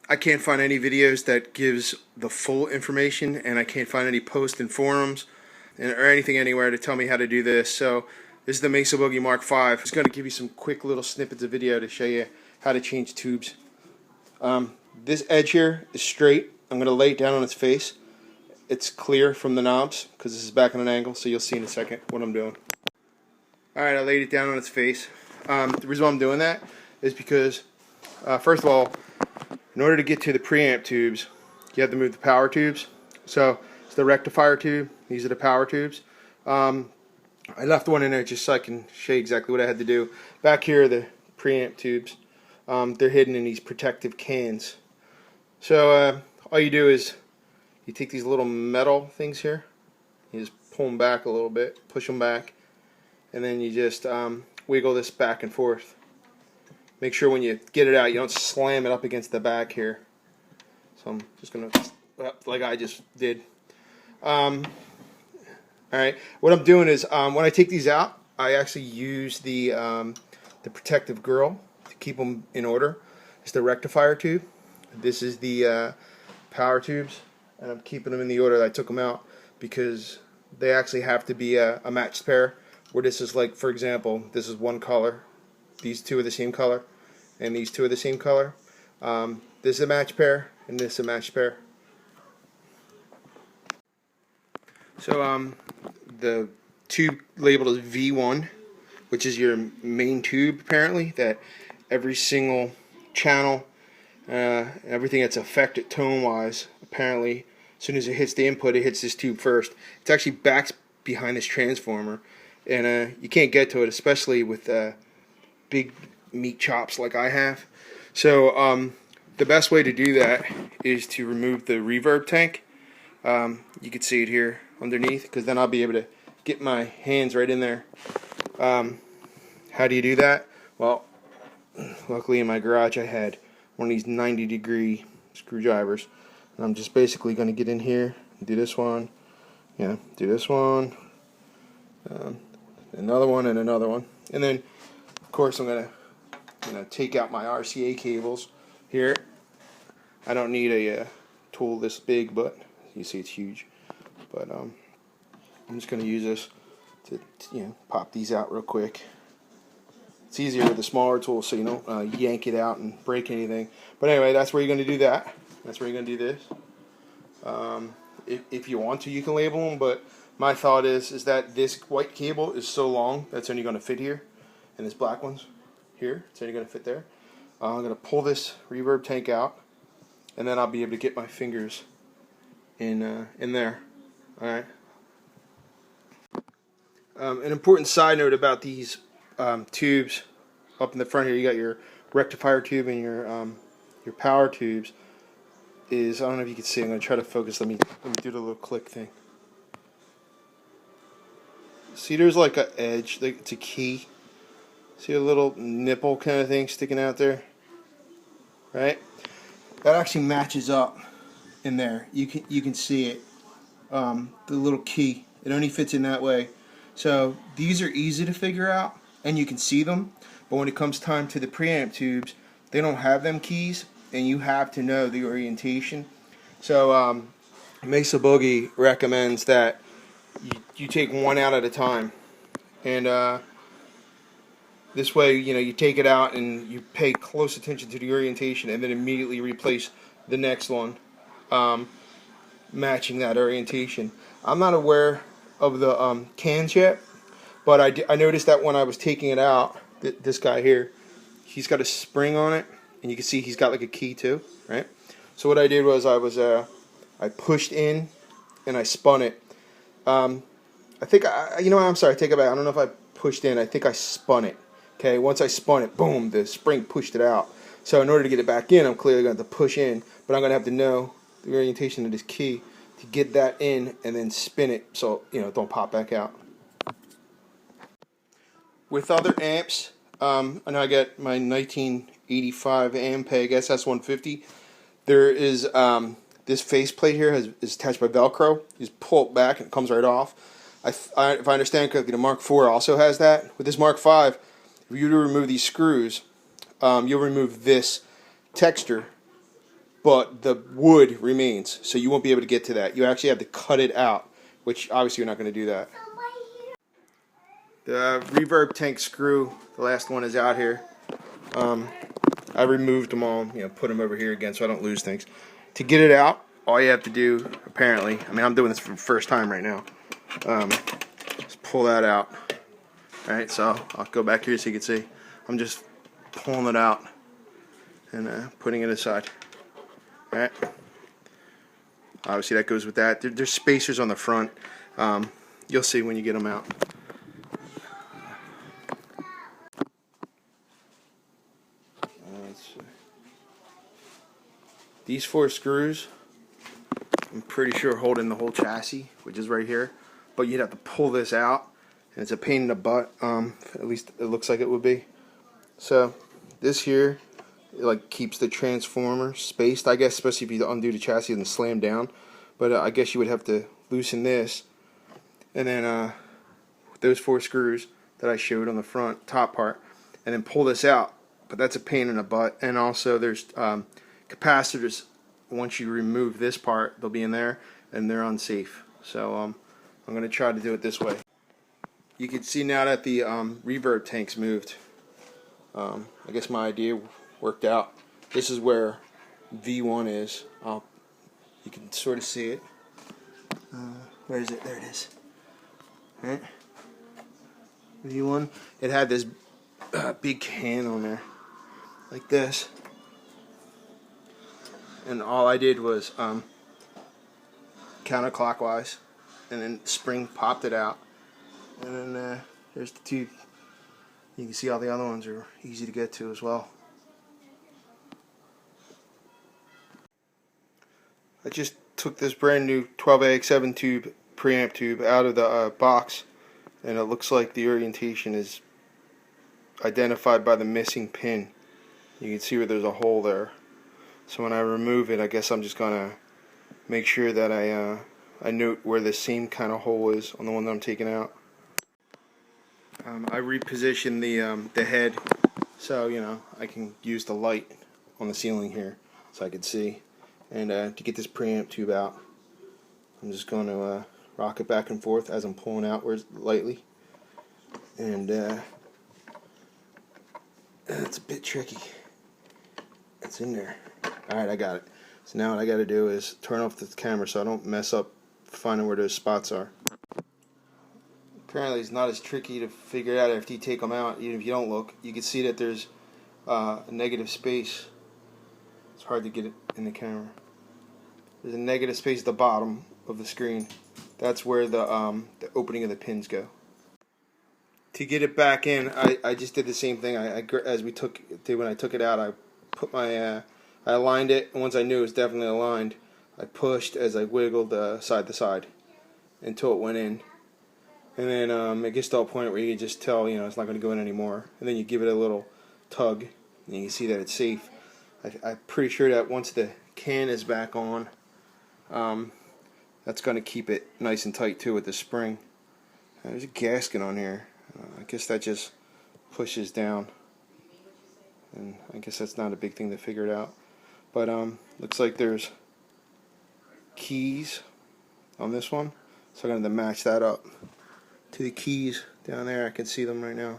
I can't find any videos that gives the full information, and I can't find any posts in forums or anything anywhere to tell me how to do this. So this is the Mesa Boogie Mark V. It's going to give you some quick little snippets of video to show you how to change tubes. This edge here is straight. I'm going to lay it down on its face. It's clear from the knobs because this is back on an angle, so you'll see in a second what I'm doing. Alright, I laid it down on its face. The reason why I'm doing that is because, first of all, in order to get to the preamp tubes, you have to move the power tubes. So it's the rectifier tube. These are the power tubes. I left one in there just so I can show you exactly what I had to do. Back here are the preamp tubes. They're hidden in these protective cans. So all you do is you take these little metal things here, you just pull them back a little bit, push them back, and then you just wiggle this back and forth. Make sure when you get it out you don't slam it up against the back here. So I'm just going to, like I just did. Alright, what I'm doing is when I take these out, I actually use the protective grill to keep them in order. It's the rectifier tube. This is the power tubes, and I'm keeping them in the order that I took them out because they actually have to be a matched pair. Where this is, like, for example, this is one color, these two are the same color, and these two are the same color. This is a matched pair, and this is a matched pair. So the tube labeled as V1, which is your main tube apparently, that every single channel, everything that's affected tone-wise, apparently, as soon as it hits the input, it hits this tube first. It's actually back behind this transformer, and you can't get to it, especially with big meat chops like I have. So the best way to do that is to remove the reverb tank. You can see it here underneath, because then I'll be able to get my hands right in there. How do you do that? Well, luckily in my garage I had one of these 90-degree screwdrivers, and I'm just basically going to get in here and do this one, do this one, another one, and another one, and then of course I'm going to take out my RCA cables here. I don't need a tool this big, but you see it's huge. But I'm just going to use this to pop these out real quick. It's easier with a smaller tool, so you don't yank it out and break anything. But anyway, that's where you're going to do that. That's where you're going to do this. If you want to, you can label them, but my thought is that this white cable is so long that's only going to fit here, and this black one's here, it's only going to fit there. I'm going to pull this reverb tank out, and then I'll be able to get my fingers in there. Alright. An important side note about these tubes up in the front here, you got your rectifier tube and your power tubes, is, I don't know if you can see, I'm going to try to focus, let me do the little click thing. See, there's like an edge, like it's a key. See a little nipple kind of thing sticking out there? Right? That actually matches up in there. You can see it. The little key. It only fits in that way. So these are easy to figure out, and you can see them. But when it comes time to the preamp tubes, they don't have them keys, and you have to know the orientation. So Mesa Boogie recommends that you take one out at a time, and this way, you take it out and you pay close attention to the orientation, and then immediately replace the next one, matching that orientation. I'm not aware of the cans yet, but I noticed that when I was taking it out, this guy here, he's got a spring on it, and you can see he's got like a key too, right? So what I did was I pushed in and I spun it. I think I'm sorry, I take it back. I don't know if I pushed in. I think I spun it. Okay, once I spun it, boom, the spring pushed it out. So in order to get it back in, I'm clearly going to have to push in, but I'm going to have to know the orientation of this key to get that in and then spin it so it don't pop back out. With other amps, I know I got my 1985 Ampeg SS150. There is this faceplate here is attached by Velcro. You just pull it back and it comes right off. If I understand correctly, the Mark IV also has that. With this Mark V, if you were to remove these screws, you'll remove this texture but the wood remains, so you won't be able to get to that. You actually have to cut it out, which obviously you're not going to do that. The reverb tank screw, the last one is out here. I removed them all, put them over here again so I don't lose things. To get it out, all you have to do, apparently, I mean, I'm doing this for the first time right now, just pull that out. Alright, so I'll go back here so you can see. I'm just pulling it out and putting it aside. Alright. Obviously that goes with that. There's spacers on the front. You'll see when you get them out. These 4 screws, I'm pretty sure hold in the whole chassis, which is right here. But you'd have to pull this out, and it's a pain in the butt. At least it looks like it would be. So this here, it like keeps the transformer spaced, I guess, especially if you undo the chassis and slam down. But I guess you would have to loosen this, and then those 4 screws that I showed on the front top part, and then pull this out. But that's a pain in the butt. And also there's capacitors. Once you remove this part, they'll be in there, and they're unsafe. So I'm going to try to do it this way. You can see now that the reverb tank's moved. I guess my idea worked out. This is where V1 is. You can sort of see it. Where is it? There it is. Right? V1. It had this big can on there, like this. And all I did was counterclockwise, and then spring popped it out, and then there's the tube. You can see all the other ones are easy to get to as well. I just took this brand new 12AX7 tube, preamp tube, out of the box, and it looks like the orientation is identified by the missing pin. You can see where there's a hole there. So when I remove it, I guess I'm just gonna make sure that I note where the same kind of hole is on the one that I'm taking out. I repositioned the head so I can use the light on the ceiling here so I can see. And to get this preamp tube out, I'm just going to rock it back and forth as I'm pulling outwards lightly. And it's a bit tricky. It's in there. Alright, I got it. So now what I got to do is turn off the camera so I don't mess up finding where those spots are. Apparently it's not as tricky to figure out after you take them out, even if you don't look. You can see that there's a negative space. It's hard to get it in the camera. There's a negative space at the bottom of the screen. That's where the opening of the pins go. To get it back in, I just did the same thing. As we did when I took it out, I put my I aligned it, and once I knew it was definitely aligned, I pushed as I wiggled side to side until it went in. And then it gets to a point where you can just tell, it's not going to go in anymore. And then you give it a little tug, and you can see that it's safe. I'm pretty sure that once the can is back on, that's going to keep it nice and tight too with the spring. There's a gasket on here. I guess that just pushes down. And I guess that's not a big thing to figure it out. But looks like there's keys on this one, so I'm going to match that up to the keys down there. I can see them right now.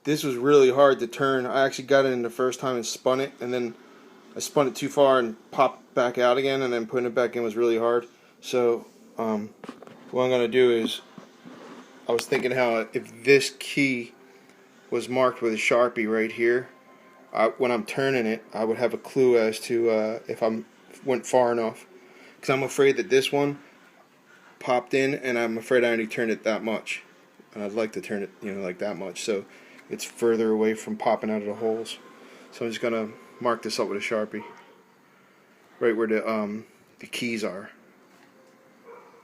This was really hard to turn. I actually got it in the first time and spun it, and then I spun it too far and popped back out again, and then putting it back in was really hard. So what I'm going to do is, I was thinking how if this key was marked with a Sharpie right here, when I'm turning it, I would have a clue as to if I went far enough. Because I'm afraid that this one popped in, and I'm afraid I only turned it that much. And I'd like to turn it, like that much, so it's further away from popping out of the holes. So I'm just gonna mark this up with a Sharpie, right where the keys are.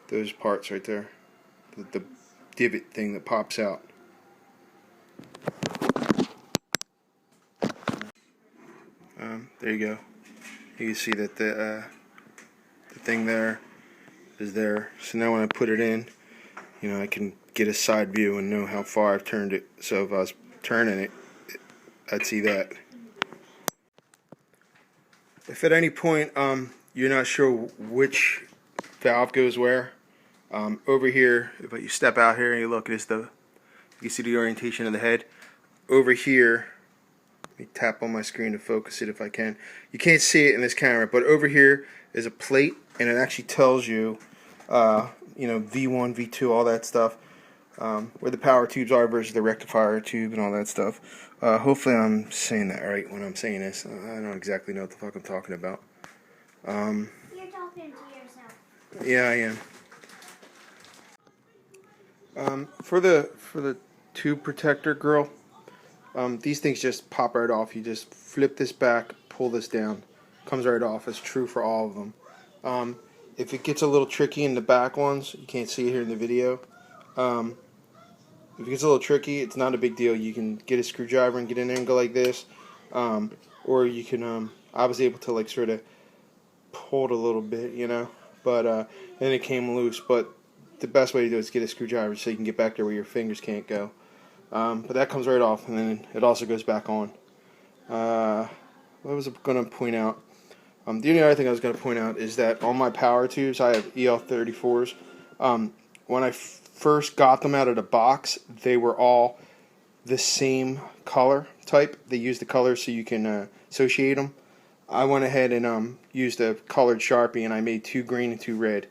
Those parts right there, the divot thing that pops out. There you go. You can see that the thing there is there. So now when I put it in, I can get a side view and know how far I've turned it. So if I was turning it, I'd see that. If at any point you're not sure which valve goes where, over here, if you step out here and you look, you can see the orientation of the head. Over here, let me tap on my screen to focus it if I can. You can't see it in this camera, but over here is a plate, and it actually tells you, you know, V1, V2, all that stuff, where the power tubes are versus the rectifier tube and all that stuff. Hopefully I'm saying that right when I'm saying this. I don't exactly know what the fuck I'm talking about. You're talking to yourself. Yeah, I am. For the tube protector grill, these things just pop right off. You just flip this back, pull this down, comes right off. It's true for all of them. If it gets a little tricky in the back ones, you can't see it here in the video. If it gets a little tricky, it's not a big deal. You can get a screwdriver and get in there and go like this, or you can. I was able to like sort of pull it a little bit, you know, but then it came loose. But the best way to do it is get a screwdriver so you can get back there where your fingers can't go. But that comes right off, and then it also goes back on. What was I going to point out? The only other thing I was going to point out is that on my power tubes, I have EL34s. When I first got them out of the box, they were all the same color type. They use the colors so you can associate them. I went ahead and used a colored Sharpie, and I made 2 green and 2 red.